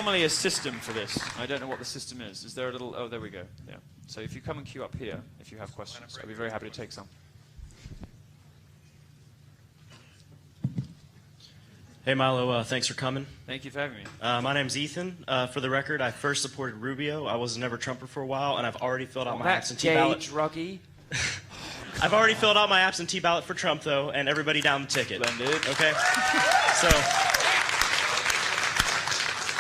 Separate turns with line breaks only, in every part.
normally a system for this. I don't know what the system is. Is there a little... Oh, there we go. Yeah. So if you come and queue up here, if you have questions, I'd be very happy to take some.
Hey, Milo, thanks for coming.
Thank you for having me.
My name's Ethan. For the record, I first supported Rubio. I was never Trumper for a while, and I've already filled out my absentee ballot.
Druggy.
I've already filled out my absentee ballot for Trump, though, and everybody down the ticket.
Blended.
Okay? So,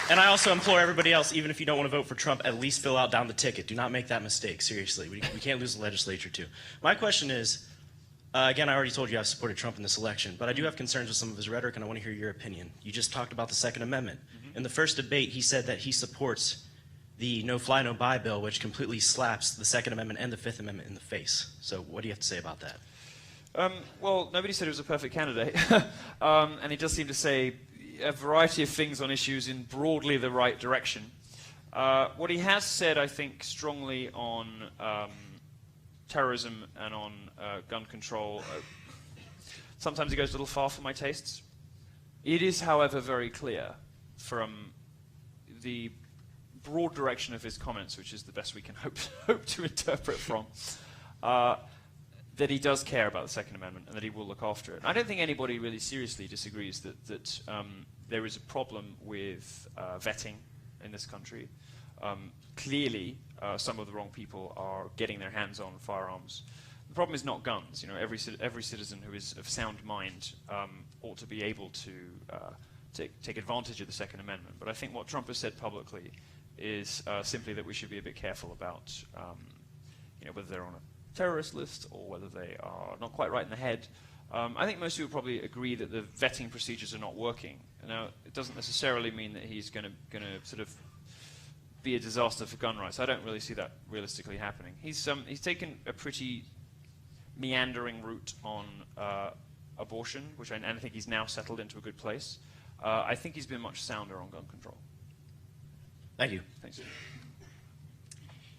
and I also implore everybody else, even if you don't want to vote for Trump, at least fill out down the ticket. Do not make that mistake, seriously. We can't lose the legislature, too. My question is, again, I already told you I've supported Trump in this election, but I do have concerns with some of his rhetoric, and I want to hear your opinion. You just talked about the Second Amendment. In the first debate, he said that he supports the no-fly, no-buy bill, which completely slaps the Second Amendment and the Fifth Amendment in the face. So what do you have to say about that?
Well, nobody said he was a perfect candidate. And he does seem to say a variety of things on issues in broadly the right direction. What he has said, I think, strongly on terrorism and on gun control, sometimes he goes a little far for my tastes. It is, however, very clear from the broad direction of his comments, which is the best we can hope to interpret from, that he does care about the Second Amendment and that he will look after it. I don't think anybody really seriously disagrees that there is a problem with vetting in this country. Clearly, some of the wrong people are getting their hands on firearms. The problem is not guns. You know, every citizen who is of sound mind ought to be able to take advantage of the Second Amendment. But I think what Trump has said publicly is simply that we should be a bit careful about whether they're on a terrorist list or whether they are not quite right in the head. I think most people probably agree that the vetting procedures are not working. Now, it doesn't necessarily mean that he's going to sort of be a disaster for gun rights. I don't really see that realistically happening. He's taken a pretty meandering route on abortion, which I think he's now settled into a good place. I think he's been much sounder on gun control.
Thank you.
Thanks.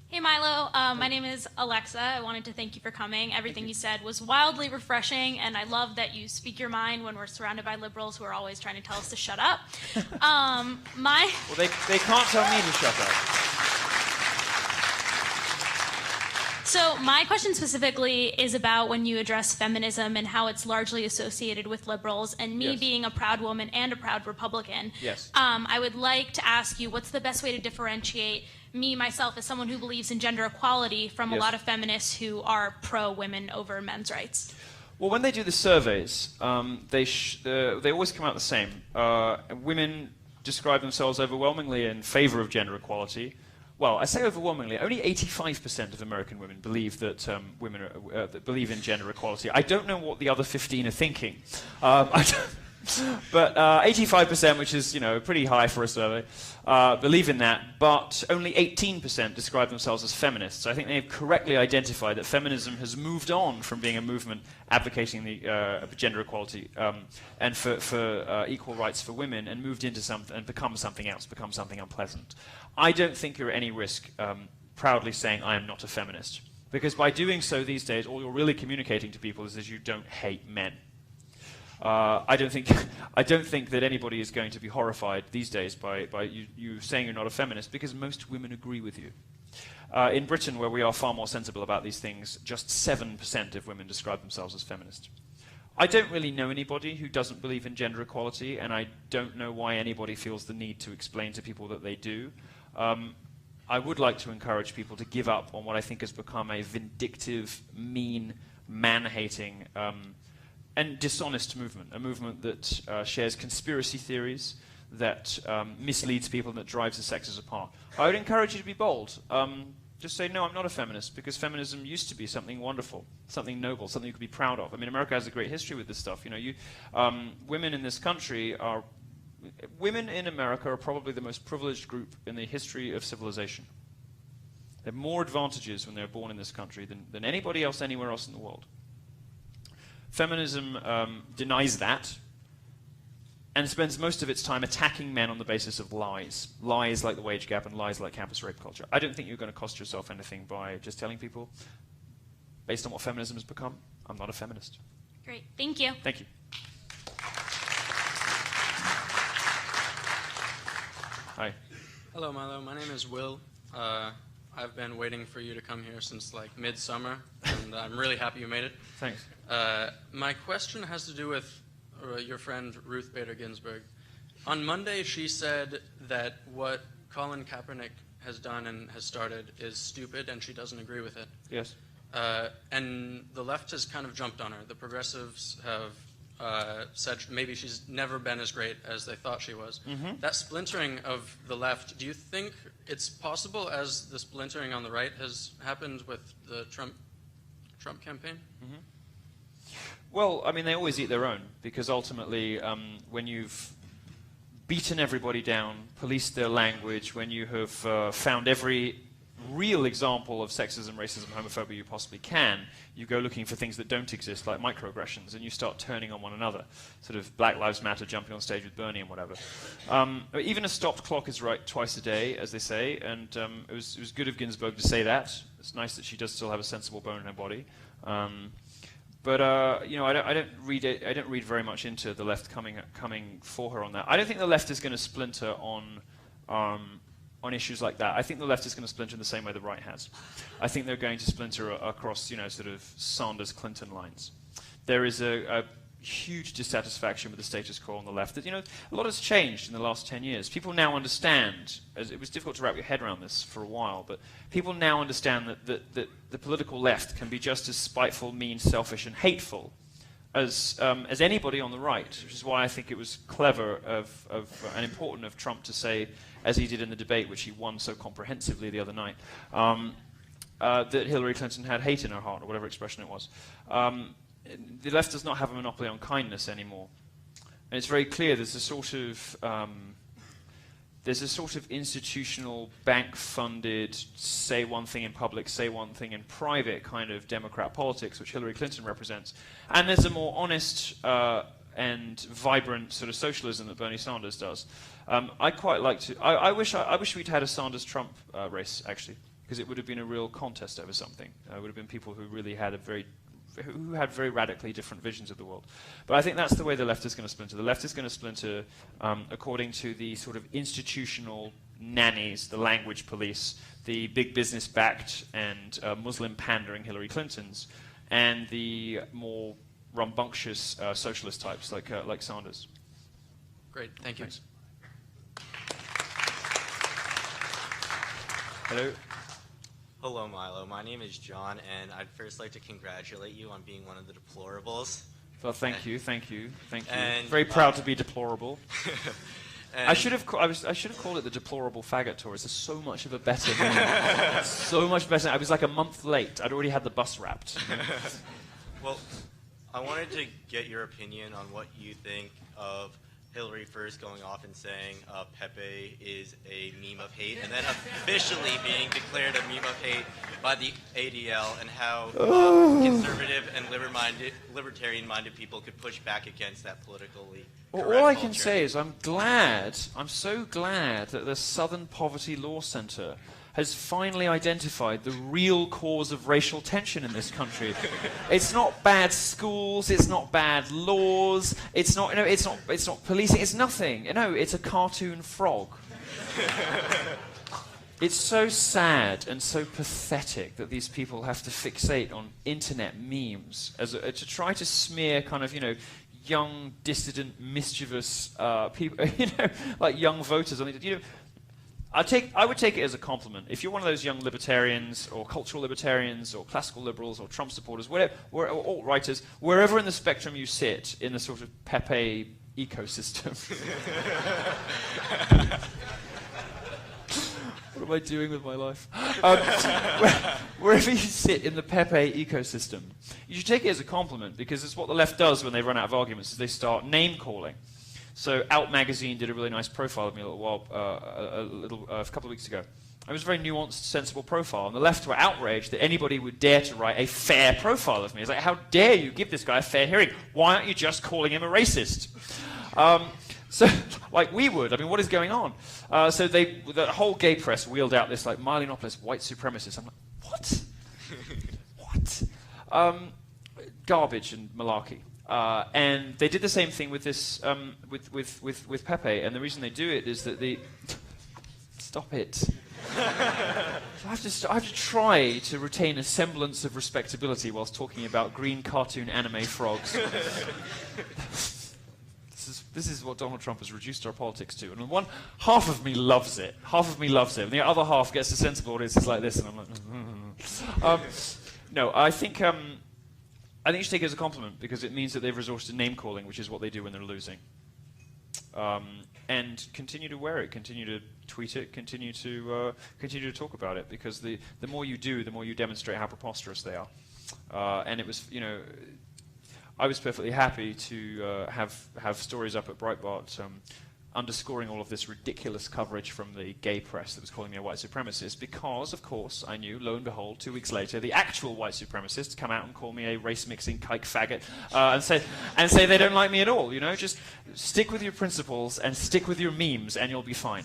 Hey, Milo. My name is Alexa. I wanted to thank you for coming. Everything you said was wildly refreshing, and I love that you speak your mind when we're surrounded by liberals who are always trying to tell us to shut up. Well,
they can't tell me to shut up.
So my question specifically is about when you address feminism and how it's largely associated with liberals, and me being a proud woman and a proud Republican.
Yes.
I would like to ask you, what's the best way to differentiate me, myself, as someone who believes in gender equality from a lot of feminists who are pro-women over men's rights?
Well, when they do the surveys, they always come out the same. Women describe themselves overwhelmingly in favor of gender equality. Well, I say overwhelmingly. Only 85% of American women believe that that believe in gender equality. I don't know what the other 15 are thinking, but 85%, which is pretty high for a survey, believe in that. But only 18% describe themselves as feminists. So I think they've correctly identified that feminism has moved on from being a movement advocating the gender equality and for equal rights for women, and moved into something and become something else, become something unpleasant. I don't think you're at any risk proudly saying I am not a feminist, because by doing so these days, all you're really communicating to people is that you don't hate men. I don't think that anybody is going to be horrified these days by you saying you're not a feminist, because most women agree with you. In Britain, where we are far more sensible about these things, just 7% of women describe themselves as feminist. I don't really know anybody who doesn't believe in gender equality, and I don't know why anybody feels the need to explain to people that they do. I would like to encourage people to give up on what I think has become a vindictive, mean, man-hating, and dishonest movement, a movement that shares conspiracy theories, that misleads people, and that drives the sexes apart. I would encourage you to be bold. Just say, no, I'm not a feminist, because feminism used to be something wonderful, something noble, something you could be proud of. I mean, America has a great history with this stuff. Women in this country are... Women in America are probably the most privileged group in the history of civilization. They have more advantages when they're born in this country than anybody else anywhere else in the world. Feminism denies that and spends most of its time attacking men on the basis of lies. Lies like the wage gap and lies like campus rape culture. I don't think you're going to cost yourself anything by just telling people, based on what feminism has become, I'm not a feminist.
Great. Thank you.
Thank you. Hi.
Hello, Milo. My name is Will. I've been waiting for you to come here since like midsummer, and I'm really happy you made it.
Thanks.
My question has to do with your friend Ruth Bader Ginsburg. On Monday, she said that what Colin Kaepernick has done and has started is stupid, and she doesn't agree with it.
Yes.
And the left has kind of jumped on her. The progressives have said maybe she's never been as great as they thought she was.
Mm-hmm.
That splintering of the left, do you think it's possible, as the splintering on the right has happened with the Trump campaign?
Mm-hmm. Well, I mean, they always eat their own, because ultimately, when you've beaten everybody down, policed their language, when you have found every real example of sexism, racism, homophobia you possibly can, you go looking for things that don't exist, like microaggressions, and you start turning on one another. Sort of Black Lives Matter jumping on stage with Bernie and whatever. Even a stopped clock is right twice a day, as they say, and it was good of Ginsburg to say that. It's nice that she does still have a sensible bone in her body. But you know, I don't read very much into the left coming for her on that. I don't think the left is going to splinter on issues like that. I think the left is going to splinter in the same way the right has. I think they're going to splinter across, you know, sort of Sanders-Clinton lines. There is a huge dissatisfaction with the status quo on the left. That, you know, a lot has changed in the last 10 years. People now understand, as it was difficult to wrap your head around this for a while, but people now understand that the political left can be just as spiteful, mean, selfish, and hateful as anybody on the right, which is why I think it was clever and important of Trump to say, as he did in the debate, which he won so comprehensively the other night, that Hillary Clinton had hate in her heart, or whatever expression it was. The left does not have a monopoly on kindness anymore. And it's very clear there's a sort of institutional, bank-funded, say one thing in public, say one thing in private kind of Democrat politics, which Hillary Clinton represents. And there's a more honest and vibrant sort of socialism that Bernie Sanders does. I'd quite like to. I wish we'd had a Sanders-Trump race, actually, because it would have been a real contest over something. It would have been people who really had who had very radically different visions of the world. But I think that's the way the left is going to splinter. The left is going to splinter according to the sort of institutional nannies, the language police, the big business-backed and Muslim-pandering Hillary Clintons, and the more rambunctious socialist types like Sanders.
Great, thank you.
Thanks. Hello.
Hello, Milo. My name is John, and I'd first like to congratulate you on being one of the deplorables.
Well, thank you.
And,
very proud to be deplorable.
And
I should have called it the deplorable faggot tour. It's so much of a better name. So much better. I was like a month late. I'd already had the bus wrapped.
Well, I wanted to get your opinion on what you think of Hillary first going off and saying Pepe is a meme of hate, and then officially being declared a meme of hate by the ADL, and how conservative and libertarian-minded people could push back against that politically correct
All I
culture.
can say is I'm so glad that the Southern Poverty Law Center has finally identified the real cause of racial tension in this country. It's not bad schools, it's not bad laws, it's not policing, it's nothing. It's a cartoon frog. It's so sad and so pathetic that these people have to fixate on internet memes to try to smear kind of, young, dissident, mischievous people, like young voters. I would take it as a compliment. If you're one of those young libertarians or cultural libertarians or classical liberals or Trump supporters, whatever, or alt-righters, wherever in the spectrum you sit in the sort of Pepe ecosystem. What am I doing with my life? Wherever you sit in the Pepe ecosystem, you should take it as a compliment, because it's what the left does when they run out of arguments, is they start name-calling. So Out Magazine did a really nice profile of me a couple of weeks ago. It was a very nuanced, sensible profile, and the left were outraged that anybody would dare to write a fair profile of me. It's like, how dare you give this guy a fair hearing? Why aren't you just calling him a racist? So, like we would. What is going on? So the whole gay press wheeled out this like Yiannopoulos white supremacist. I'm like, what? What? Garbage and malarkey. And they did the same thing with this with Pepe. And the reason they do it is that Stop it. I have to try to retain a semblance of respectability whilst talking about green cartoon anime frogs. This is what Donald Trump has reduced our politics to. And half of me loves it. Half of me loves it. And the other half gets a sensible audience like this, and I'm like, no, I think you should take it as a compliment because it means that they've resorted to name calling, which is what they do when they're losing. And continue to wear it, continue to tweet it, continue to talk about it, because the more you do, the more you demonstrate how preposterous they are. And it was, I was perfectly happy to have stories up at Breitbart underscoring all of this ridiculous coverage from the gay press that was calling me a white supremacist, because, of course, I knew, lo and behold, 2 weeks later, the actual white supremacists come out and call me a race-mixing kike faggot and say they don't like me at all. Just stick with your principles and stick with your memes, and you'll be fine.